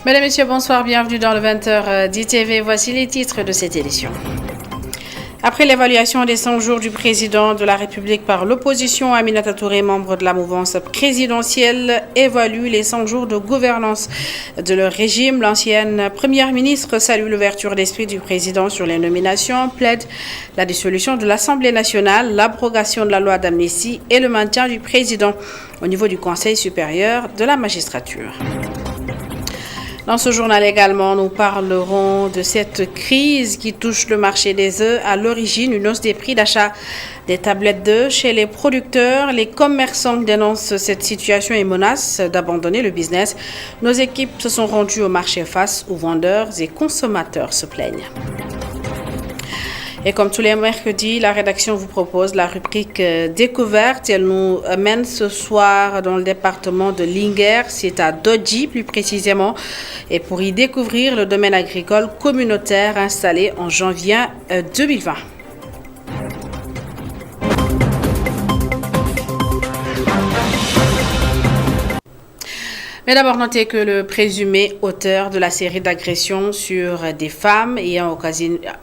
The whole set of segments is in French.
Mesdames, Messieurs, bonsoir, bienvenue dans le 20h d'ITV. Voici les titres de cette édition. Après l'évaluation des 100 jours du président de la République par l'opposition, Aminata Touré, membre de la mouvance présidentielle, évalue les 100 jours de gouvernance de leur régime. L'ancienne première ministre salue l'ouverture d'esprit du président sur les nominations, plaide la dissolution de l'Assemblée nationale, l'abrogation de la loi d'amnistie et le maintien du président au niveau du Conseil supérieur de la magistrature. Dans ce journal également, nous parlerons de cette crise qui touche le marché des œufs. À l'origine, une hausse des prix d'achat des tablettes d'œufs chez les producteurs. Les commerçants dénoncent cette situation et menacent d'abandonner le business. Nos équipes se sont rendues au marché face où vendeurs et consommateurs se plaignent. Et comme tous les mercredis, la rédaction vous propose la rubrique découverte. Elle nous mène ce soir dans le département de Linguère, c'est à Dodji plus précisément, et pour y découvrir le domaine agricole communautaire installé en janvier 2020. Mais d'abord, notez que le présumé auteur de la série d'agressions sur des femmes ayant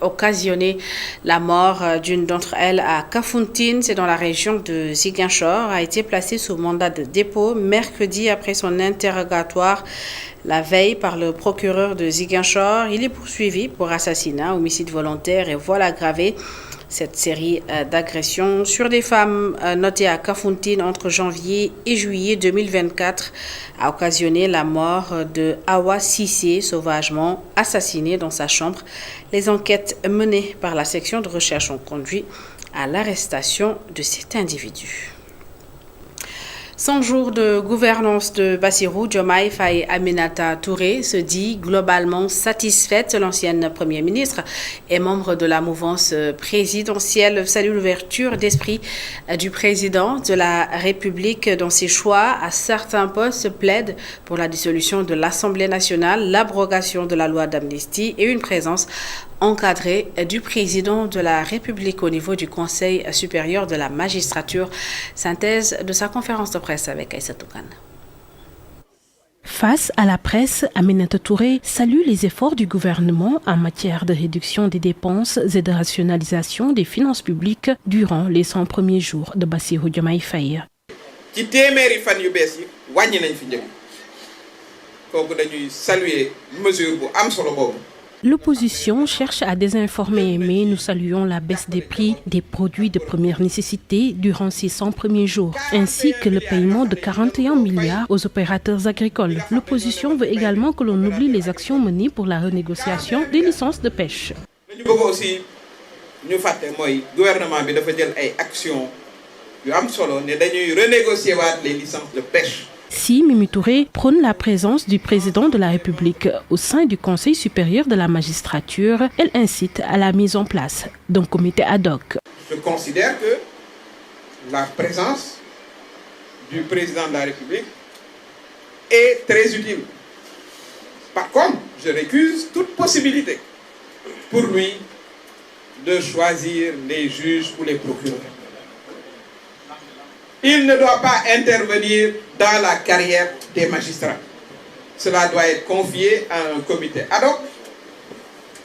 occasionné la mort d'une d'entre elles à Kafountine, c'est dans la région de Ziguinchor, a été placé sous mandat de dépôt mercredi après son interrogatoire la veille par le procureur de Ziguinchor. Il est poursuivi pour assassinat, homicide volontaire et vol aggravé. Cette série d'agressions sur des femmes notées à Kafountine entre janvier et juillet 2024 a occasionné la mort de Awa Sissé, sauvagement assassinée dans sa chambre. Les enquêtes menées par la section de recherche ont conduit à l'arrestation de cet individu. 100 jours de gouvernance de Bassirou Diomaye Faye Aminata Touré se dit globalement satisfaite. L'ancienne première ministre et membre de la mouvance présidentielle salue l'ouverture d'esprit du président de la République dans ses choix à certains postes, plaide pour la dissolution de l'Assemblée nationale, l'abrogation de la loi d'amnistie et une présence encadré du président de la République au niveau du Conseil supérieur de la magistrature. Synthèse de sa conférence de presse avec Aïssatou Kane. Face à la presse, Aminata Touré salue les efforts du gouvernement en matière de réduction des dépenses et de rationalisation des finances publiques durant les 100 premiers jours de Bassirou Diomaye Faye. Ci téeméeri fan yu bees yi wàññi nañ fi njëg kooku dañuy saluer mesure bu am solo boobu. L'opposition cherche à désinformer, mais nous saluons la baisse des prix des produits de première nécessité durant ces 100 premiers jours, ainsi que le paiement de 41 milliards aux opérateurs agricoles. L'opposition veut également que l'on oublie les actions menées pour la renégociation des licences de pêche. Ñu bëgg aussi ñu fàtte mooy gouvernement bi dafa jël ay actions yu am solo ne dañuy renégocier waat les licences de pêche. Si Mimi Touré prône la présence du président de la République au sein du Conseil supérieur de la magistrature, elle incite à la mise en place d'un comité ad hoc. Je considère que la présence du président de la République est très utile. Par contre, je récuse toute possibilité pour lui de choisir les juges ou les procureurs. Il ne doit pas intervenir dans la carrière des magistrats. Cela doit être confié à un comité ad hoc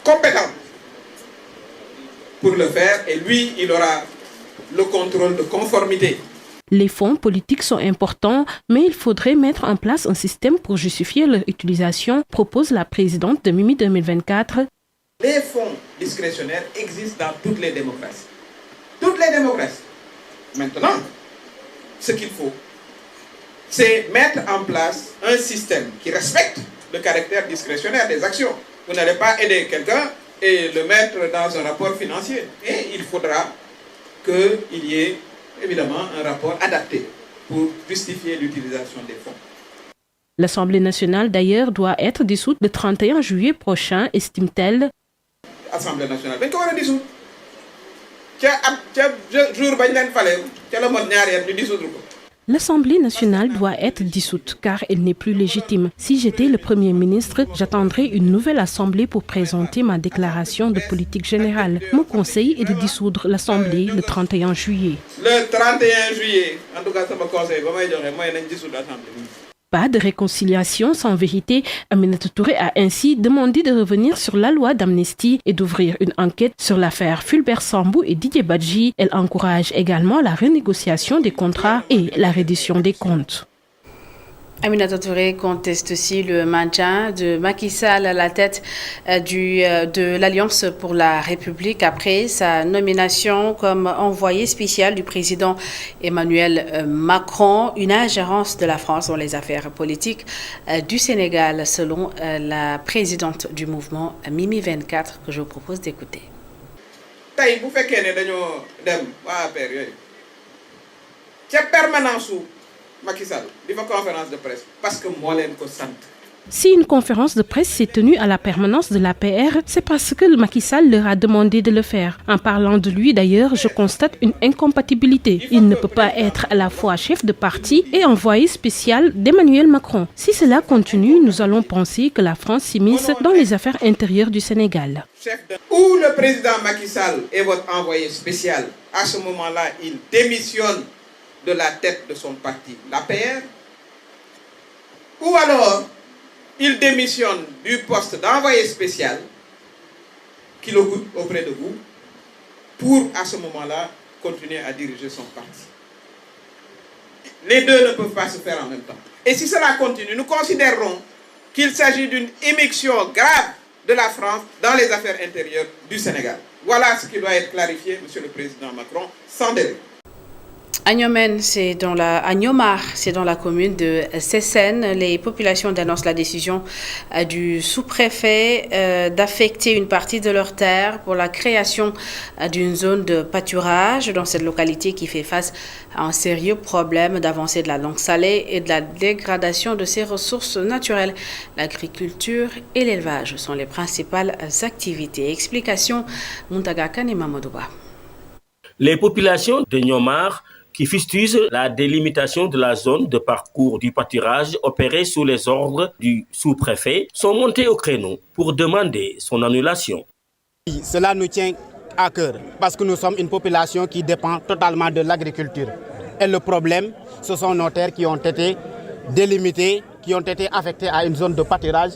compétent pour le faire et lui, il aura le contrôle de conformité. Les fonds politiques sont importants, mais il faudrait mettre en place un système pour justifier leur utilisation, propose la présidente de Mimi 2024. Les fonds discrétionnaires existent dans toutes les démocraties. Toutes les démocraties. Maintenant, ce qu'il faut, c'est mettre en place un système qui respecte le caractère discrétionnaire des actions. Vous n'allez pas aider quelqu'un et le mettre dans un rapport financier. Et il faudra qu'il y ait évidemment un rapport adapté pour justifier l'utilisation des fonds. L'Assemblée nationale d'ailleurs doit être dissoute le 31 juillet prochain, estime-t-elle. L'Assemblée nationale, dañ ko war a dissoudre. Jour bañ leen fale ca la mot ñaari at ñu dissoudre ko. L'Assemblée nationale doit être dissoute car elle n'est plus légitime. Si j'étais le Premier ministre, j'attendrais une nouvelle Assemblée pour présenter ma déclaration de politique générale. Mon conseil est de dissoudre l'Assemblée le 31 juillet. Le 31 juillet, en tout cas, mon conseil, je vais dissoudre l'Assemblée. Pas de réconciliation sans vérité. Aminata Touré a ainsi demandé de revenir sur la loi d'amnistie et d'ouvrir une enquête sur l'affaire Fulbert Sambou et Didier Badji. Elle encourage également la renégociation des contrats et la reddition des comptes. Aminata Touré conteste aussi le maintien de Macky Sall à la tête de l'Alliance pour la République après sa nomination comme envoyé spécial du président Emmanuel Macron, une ingérence de la France dans les affaires politiques du Sénégal, selon la présidente du mouvement Mimi 24, que je vous propose d'écouter. Macky Sall di fa conférence de presse parce que moo leen ko sant. Si une conférence de presse s'est tenue à la permanence de l'APR, c'est parce que Macky Sall leur a demandé de le faire. En parlant de lui d'ailleurs, je constate une incompatibilité. Il ne peut pas être à la fois chef de parti et envoyé spécial d'Emmanuel Macron. Si cela continue, nous allons penser que la France s'immisce dans les affaires intérieures du Sénégal. Ou le président Macky Sall est votre envoyé spécial. À ce moment-là, il démissionne de la tête de son parti, l'APR, ou alors il démissionne du poste d'envoyé spécial qu'il occupe auprès de vous pour, à ce moment-là, continuer à diriger son parti. Les deux ne peuvent pas se faire en même temps. Et si cela continue, nous considérerons qu'il s'agit d'une immixtion grave de la France dans les affaires intérieures du Sénégal. Voilà ce qui doit être clarifié, Monsieur le Président Macron, sans délai. Agnomen, c'est dans la commune de Sessène. Les populations dénoncent la décision du sous-préfet d'affecter une partie de leurs terres pour la création d'une zone de pâturage dans cette localité qui fait face à un sérieux problème d'avancée de la langue salée et de la dégradation de ses ressources naturelles. L'agriculture et l'élevage sont les principales activités. Explication, Muntaga Kane Mamadouba. Les populations de Nyomar qui fustigent la délimitation de la zone de parcours du pâturage opérée sous les ordres du sous-préfet sont montés au créneau pour demander son annulation. Cela nous tient à cœur parce que nous sommes une population qui dépend totalement de l'agriculture. Et le problème, ce sont nos terres qui ont été délimitées, qui ont été affectées à une zone de pâturage,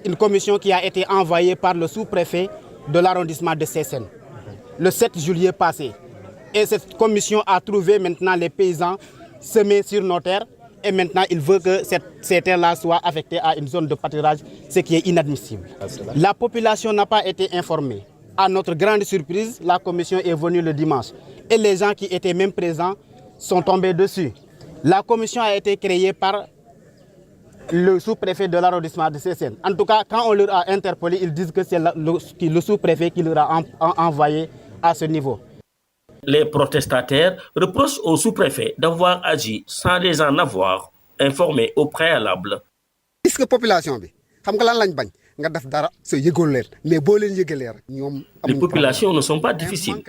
une commission qui a été envoyée par le sous-préfet de l'arrondissement de Sessène le 7 juillet passé. Et cette commission a trouvé maintenant les paysans semés sur nos terres et maintenant il veut que ces terres-là soient affectées à une zone de pâturage, ce qui est inadmissible. La population n'a pas été informée. À notre grande surprise, la commission est venue le dimanche et les gens qui étaient même présents sont tombés dessus. La commission a été créée par le sous-préfet de l'arrondissement de Sessène. En tout cas, quand on leur a interpellé, ils disent que c'est le sous-préfet qui leur a envoyé à ce niveau. Les protestataires reprochent au sous-préfet d'avoir agi sans les en avoir informés au préalable. Est-ce que la population les populations ne sont pas difficiles.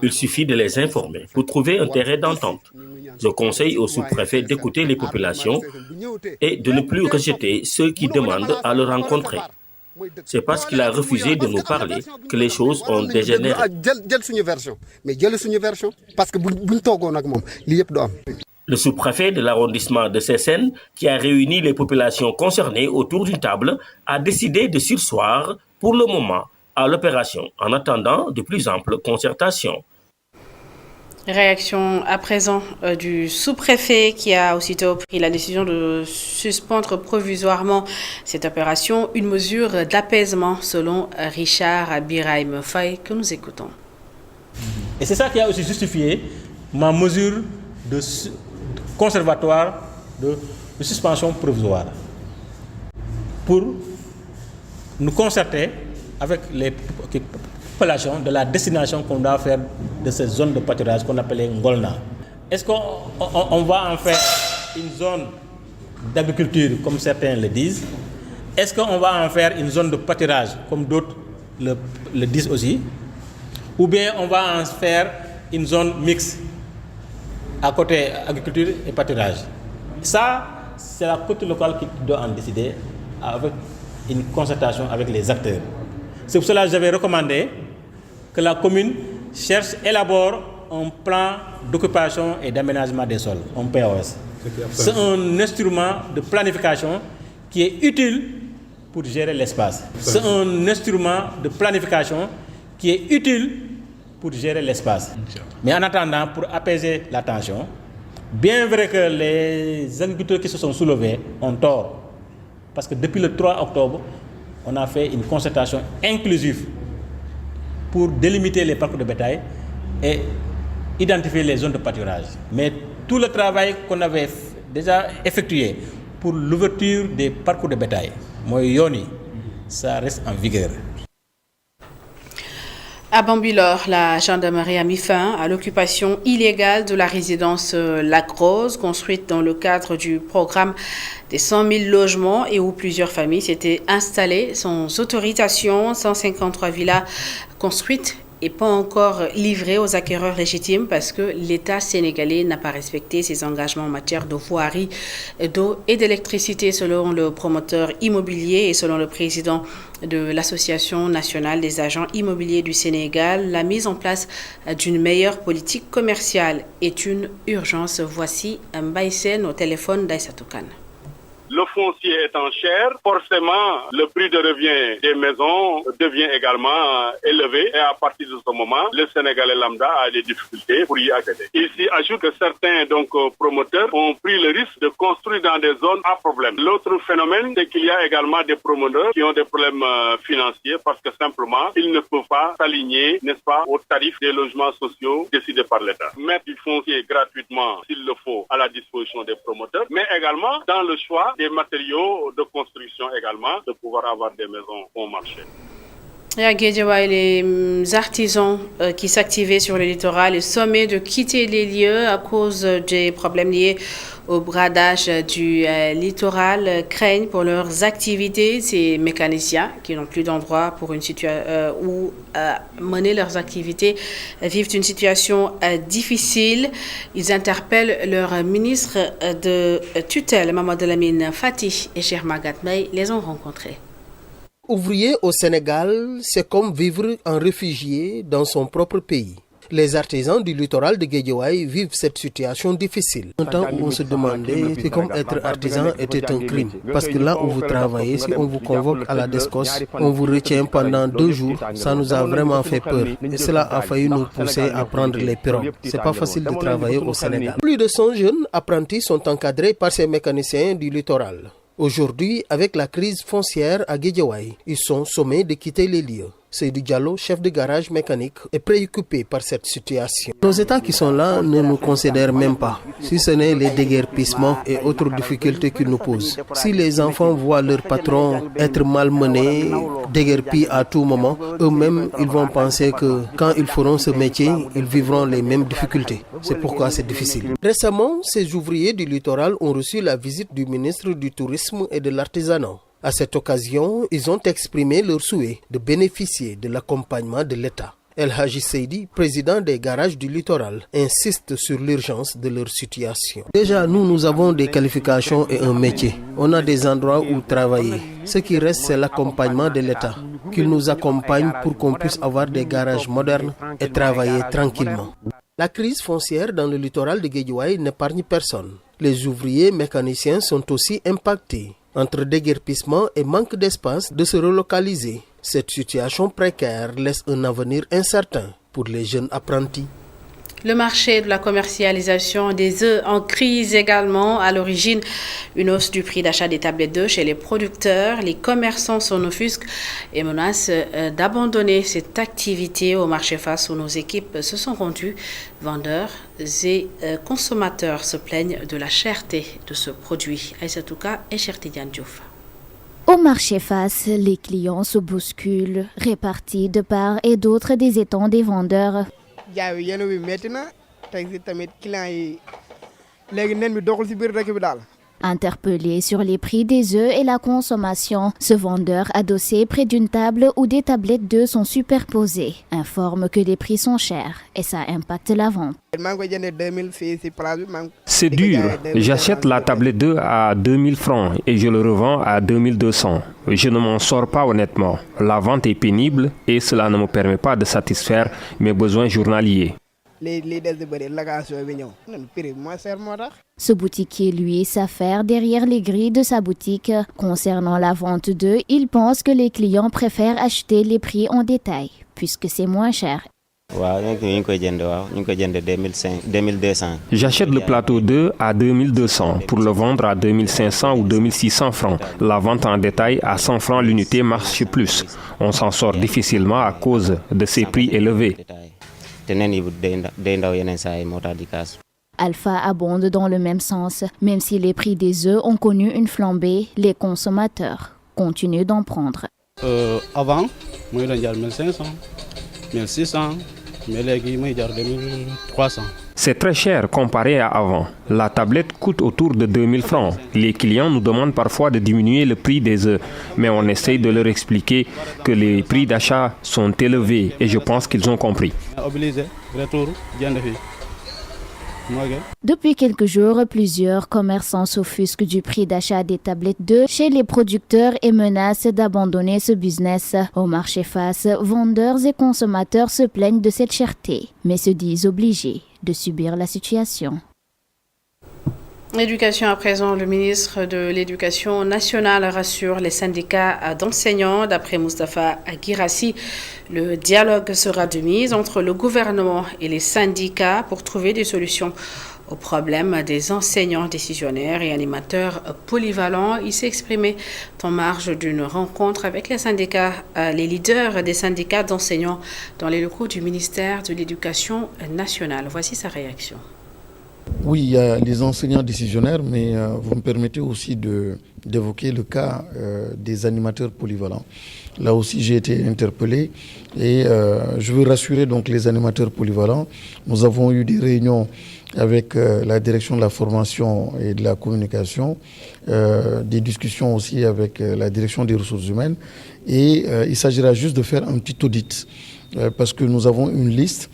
Il suffit de les informer pour trouver un terrain d'entente. Je conseille au sous-préfet d'écouter les populations et de ne plus rejeter ceux qui demandent à le rencontrer. C'est parce qu'il a refusé de nous parler que les choses ont dégénéré. Le sous-préfet de l'arrondissement de Sessène, qui a réuni les populations concernées autour d'une table, a décidé de surseoir pour le moment à l'opération en attendant de plus amples concertations. Réaction à présent du sous-préfet qui a aussitôt pris la décision de suspendre provisoirement cette opération, une mesure d'apaisement selon Richard Birahim Faye que nous écoutons. Et c'est ça qui a aussi justifié ma mesure de conservatoire de suspension provisoire pour nous concerter avec les populations de la destination qu'on doit faire de cette zone de pâturage qu'on appelait Ngolna. Est-ce qu'on va en faire une zone d'agriculture comme certains le disent? Est-ce qu'on va en faire une zone de pâturage comme d'autres le disent aussi? Ou bien on va en faire une zone mixte à côté agriculture et pâturage? Ça, c'est la côte locale qui doit en décider avec une concertation avec les acteurs. C'est pour cela que j'avais recommandé que la commune élabore un plan d'occupation et d'aménagement des sols, un POS. C'est un instrument de planification qui est utile pour gérer l'espace. C'est un instrument de planification qui est utile pour gérer l'espace. Mais en attendant, pour apaiser la tension, bien vrai que les agriculteurs qui se sont soulevés ont tort. Parce que depuis le 3 octobre, on a fait une concertation inclusive pour délimiter les parcours de bétail et identifier les zones de pâturage. Mais tout le travail qu'on avait déjà effectué pour l'ouverture des parcours de bétail, ça reste en vigueur. À Bambilor, la gendarmerie a mis fin à l'occupation illégale de la résidence Lac Rose, construite dans le cadre du programme des 100 000 logements et où plusieurs familles s'étaient installées sans autorisation. 153 villas construites et pas encore livrées aux acquéreurs légitimes parce que l'État sénégalais n'a pas respecté ses engagements en matière de voirie, d'eau et d'électricité selon le promoteur immobilier et selon le président de l'Association nationale des agents immobiliers du Sénégal. La mise en place d'une meilleure politique commerciale est une urgence. Voici Mbaye Sène au téléphone d'Aïssatou Kane. Le foncier étant cher, forcément, le prix de revient des maisons devient également élevé. Et à partir de ce moment, le Sénégalais lambda a des difficultés pour y accéder. Ici, ajoute que certains promoteurs ont pris le risque de construire dans des zones à problème. L'autre phénomène, c'est qu'il y a également des promoteurs qui ont des problèmes financiers parce que simplement, ils ne peuvent pas s'aligner, n'est-ce pas, aux tarifs des logements sociaux décidés par l'État. Mettre du foncier gratuitement, s'il le faut, à la disposition des promoteurs, mais également dans le choix des matériaux de construction également, de pouvoir avoir des maisons bon marché. Et à Guédiawaye, les artisans qui s'activaient sur le littoral et sommaient de quitter les lieux à cause des problèmes liés au bradage du littoral craignent pour leurs activités. Ces mécaniciens qui n'ont plus d'endroit pour une où mener leurs activités vivent une situation difficile. Ils interpellent leur ministre de tutelle, Mamadou Lamine Fati et Cheikh Magat Mey, les ont rencontrés. Ouvrier au Sénégal, c'est comme vivre en réfugié dans son propre pays. Les artisans du littoral de Guédiawaye vivent cette situation difficile. Un temps où on se demandait si comme être artisan était un crime. Parce que là où vous travaillez, si on vous convoque à la DSCOS, on vous retient pendant 2 jours, ça nous a vraiment fait peur. Et cela a failli nous pousser à prendre les pirogues. C'est pas facile de travailler au Sénégal. Plus de 100 jeunes apprentis sont encadrés par ces mécaniciens du littoral. Aujourd'hui, avec la crise foncière à Guédiawaye, ils sont sommés de quitter les lieux. Seydou Diallo, chef de garage mécanique, est préoccupé par cette situation. Nos États qui sont là ne nous considèrent même pas, si ce n'est les déguerpissements et autres difficultés qu'ils nous posent. Si les enfants voient leur patron être malmené, déguerpi à tout moment, eux-mêmes, ils vont penser que quand ils feront ce métier, ils vivront les mêmes difficultés. C'est pourquoi c'est difficile. Récemment, ces ouvriers du littoral ont reçu la visite du ministre du Tourisme et de l'Artisanat. À cette occasion, ils ont exprimé leur souhait de bénéficier de l'accompagnement de l'État. El Haji Seydi, président des garages du littoral, insiste sur l'urgence de leur situation. Déjà, nous avons des qualifications et un métier. On a des endroits où travailler. Ce qui reste, c'est l'accompagnement de l'État. Qu'il nous accompagne pour qu'on puisse avoir des garages modernes et travailler tranquillement. La crise foncière dans le littoral de Guédiawaye n'épargne personne. Les ouvriers mécaniciens sont aussi impactés. Entre déguerpissement et manque d'espace de se relocaliser, cette situation précaire laisse un avenir incertain pour les jeunes apprentis. Le marché de la commercialisation des œufs en crise également. À l'origine, une hausse du prix d'achat des tablettes d'œufs chez les producteurs. Les commerçants s'en offusquent et menacent d'abandonner cette activité au marché face où nos équipes se sont rendues. Vendeurs et consommateurs se plaignent de la cherté de ce produit. Aïssatou Kane et Cheikh Tidiane Diouf. Au marché face, les clients se bousculent, répartis de part et d'autre des étangs des vendeurs. Interpellé sur les prix des œufs et la consommation, ce vendeur adossé près d'une table où des tablettes d'œufs sont superposées informe que les prix sont chers et ça impacte la vente. C'est dur. J'achète la tablette d'œufs à 2000 francs et je le revends à 2200. Je ne m'en sors pas honnêtement. La vente est pénible et cela ne me permet pas de satisfaire mes besoins journaliers. Ce boutiquier, lui, s'affaire derrière les grilles de sa boutique. Concernant la vente d'œufs, il pense que les clients préfèrent acheter les prix en détail, puisque c'est moins cher. J'achète le plateau d'œufs à 2200 pour le vendre à 2500 ou 2600 francs. La vente en détail à 100 francs l'unité marche plus. On s'en sort difficilement à cause de ces prix élevés. Alpha abonde dans le même sens. Même si les prix des œufs ont connu une flambée, les consommateurs continuent d'en prendre. Avant, moi, je 1500, 1600, mais léegi, moi, 2300. C'est très cher comparé à avant. La tablette coûte autour de 2000 francs. Les clients nous demandent parfois de diminuer le prix des œufs, mais on essaye de leur expliquer que les prix d'achat sont élevés et je pense qu'ils ont compris. Depuis quelques jours, plusieurs commerçants s'offusquent du prix d'achat des tablettes d'œufs chez les producteurs et menacent d'abandonner ce business. Au marché face, vendeurs et consommateurs se plaignent de cette cherté, mais se disent obligés de subir la situation. Éducation à présent, le ministre de l'Éducation nationale rassure les syndicats d'enseignants. D'après Moustapha Guirassi, le dialogue sera de mise entre le gouvernement et les syndicats pour trouver des solutions aux problèmes des enseignants décisionnaires et animateurs polyvalents. Il s'est exprimé en marge d'une rencontre avec les syndicats, les leaders des syndicats d'enseignants dans les locaux du ministère de l'Éducation nationale. Voici sa réaction. Oui, il y a les enseignants décisionnaires, mais vous me permettez aussi d'évoquer le cas des animateurs polyvalents. Là aussi, j'ai été interpellé et je veux rassurer donc les animateurs polyvalents. Nous avons eu des réunions avec la direction de la formation et de la communication, des discussions aussi avec la direction des ressources humaines et il s'agira juste de faire un petit audit parce que nous avons une liste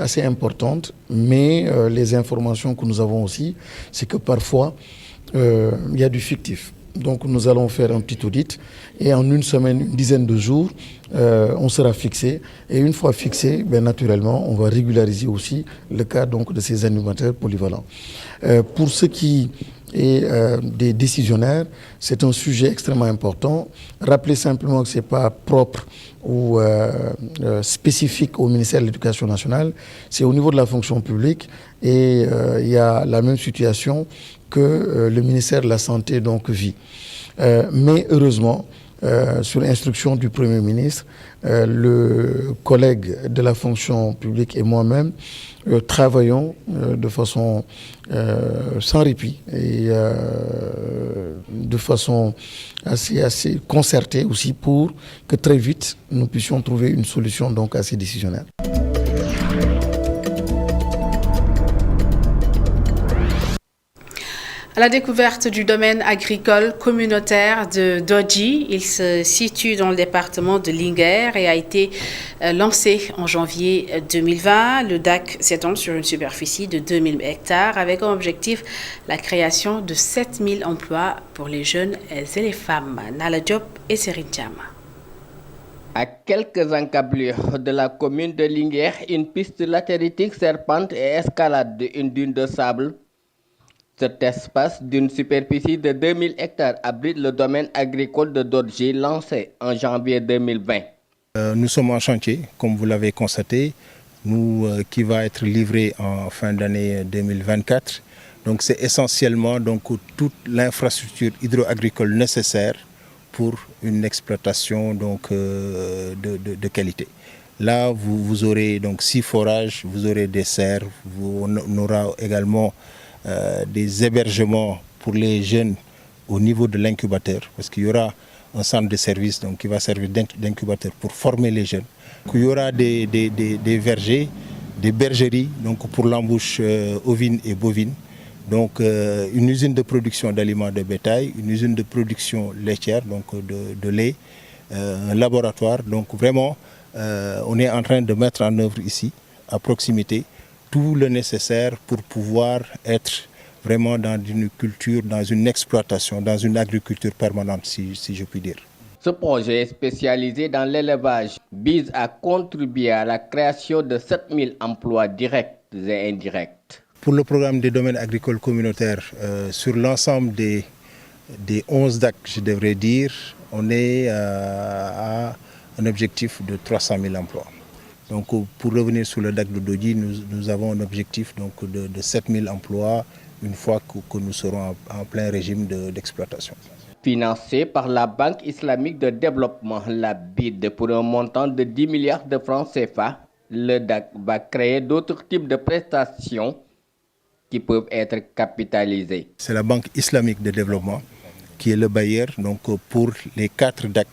assez importante, mais les informations que nous avons aussi, c'est que parfois, il y a du fictif. Donc nous allons faire un petit audit et en une semaine, une dizaine de jours, on sera fixé. Et une fois fixé, bien naturellement, on va régulariser aussi le cas donc, de ces animateurs polyvalents. Pour ce qui est des décisionnaires, c'est un sujet extrêmement important. Rappelez simplement que ce n'est pas propre ou spécifique au ministère de l'Éducation nationale, c'est au niveau de la fonction publique et il y a la même situation que le ministère de la Santé donc, vit. Mais heureusement, sur instruction du Premier ministre, le collègue de la fonction publique et moi-même travaillons de façon sans répit et de façon assez concertée aussi pour que très vite nous puissions trouver une solution donc assez décisionnaire. À la découverte du domaine agricole communautaire de Dodji, il se situe dans le département de Linguère et a été lancé en janvier 2020. Le DAC s'étend sur une superficie de 2000 hectares avec comme objectif la création de 7000 emplois pour les jeunes et les femmes. Nala Diop et Serine Diama. À quelques encablures de la commune de Linguère, une piste latéritique serpente et escalade une dune de sable. Cet espace d'une superficie de 2000 hectares abrite le domaine agricole de Dodji lancé en janvier 2020. Nous sommes en chantier, comme vous l'avez constaté, qui va être livré en fin d'année 2024. Donc c'est essentiellement donc, toute l'infrastructure hydro-agricole nécessaire pour une exploitation donc, de qualité. Là, vous aurez donc 6 forages, vous aurez des serres, on aura également des hébergements pour les jeunes au niveau de l'incubateur, parce qu'il y aura un centre de service donc, qui va servir d'incubateur pour former les jeunes. Il y aura des vergers, des bergeries donc, pour l'embauche ovine et bovine, donc une usine de production d'aliments de bétail, une usine de production laitière, donc de lait, un laboratoire. Donc vraiment, on est en train de mettre en œuvre ici, à proximité, tout le nécessaire pour pouvoir être vraiment dans une culture, dans une exploitation, dans une agriculture permanente, si je puis dire. Ce projet spécialisé dans l'élevage vise à contribuer à la création de 7000 emplois directs et indirects. Pour le programme des domaines agricoles communautaires, sur l'ensemble des 11 DAC, je devrais dire, on est à un objectif de 300 000 emplois. Donc, pour revenir sur le DAC de Dodji, nous avons un objectif donc, de 7 000 emplois une fois que nous serons en plein régime d'exploitation. Financé par la Banque islamique de développement, la BID, pour un montant de 10 milliards de francs CFA, le DAC va créer d'autres types de prestations qui peuvent être capitalisées. C'est la Banque islamique de développement qui est le bailleur donc, pour les 4 DAC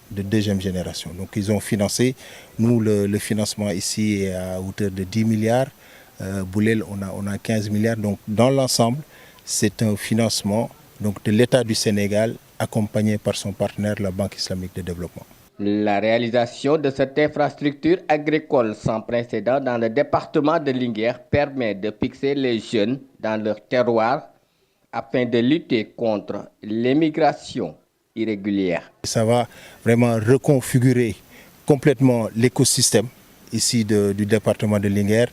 de deuxième génération. Donc ils ont financé, nous le financement ici est à hauteur de 10 milliards, Boulel on a 15 milliards. Donc dans l'ensemble, c'est un financement donc, de l'État du Sénégal accompagné par son partenaire, la Banque islamique de développement. La réalisation de cette infrastructure agricole sans précédent dans le département de Linguère permet de fixer les jeunes dans leur terroir afin de lutter contre l'émigration irrégulière. Ça va vraiment reconfigurer complètement l'écosystème ici du département de Linguère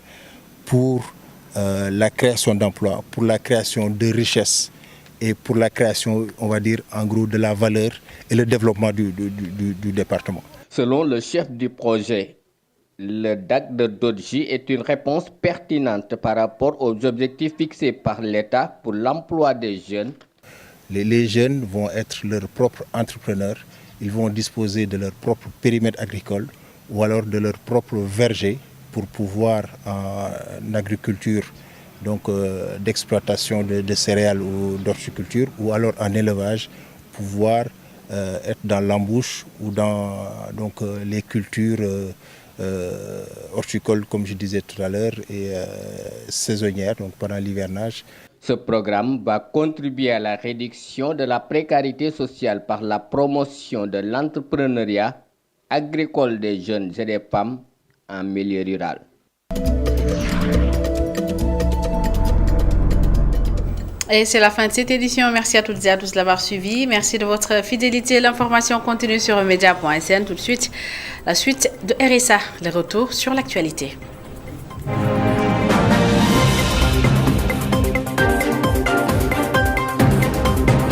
pour la création d'emplois, pour la création de richesses et pour la création, on va dire, en gros, de la valeur et le développement du département. Selon le chef du projet, le DAC de Dodji est une réponse pertinente par rapport aux objectifs fixés par l'État pour l'emploi des jeunes. Les jeunes vont être leurs propres entrepreneurs, ils vont disposer de leur propre périmètre agricole ou alors de leur propre verger pour pouvoir en agriculture donc d'exploitation de céréales ou d'horticulture ou alors en élevage pouvoir être dans l'embouche ou dans donc, les cultures horticoles comme je disais tout à l'heure et saisonnières donc pendant l'hivernage. Ce programme va contribuer à la réduction de la précarité sociale par la promotion de l'entrepreneuriat agricole des jeunes et des femmes en milieu rural. Et c'est la fin de cette édition. Merci à toutes et à tous de l'avoir suivi. Merci de votre fidélité. L'information continue sur media.sn. Tout de suite, la suite de RSA, les retours sur l'actualité.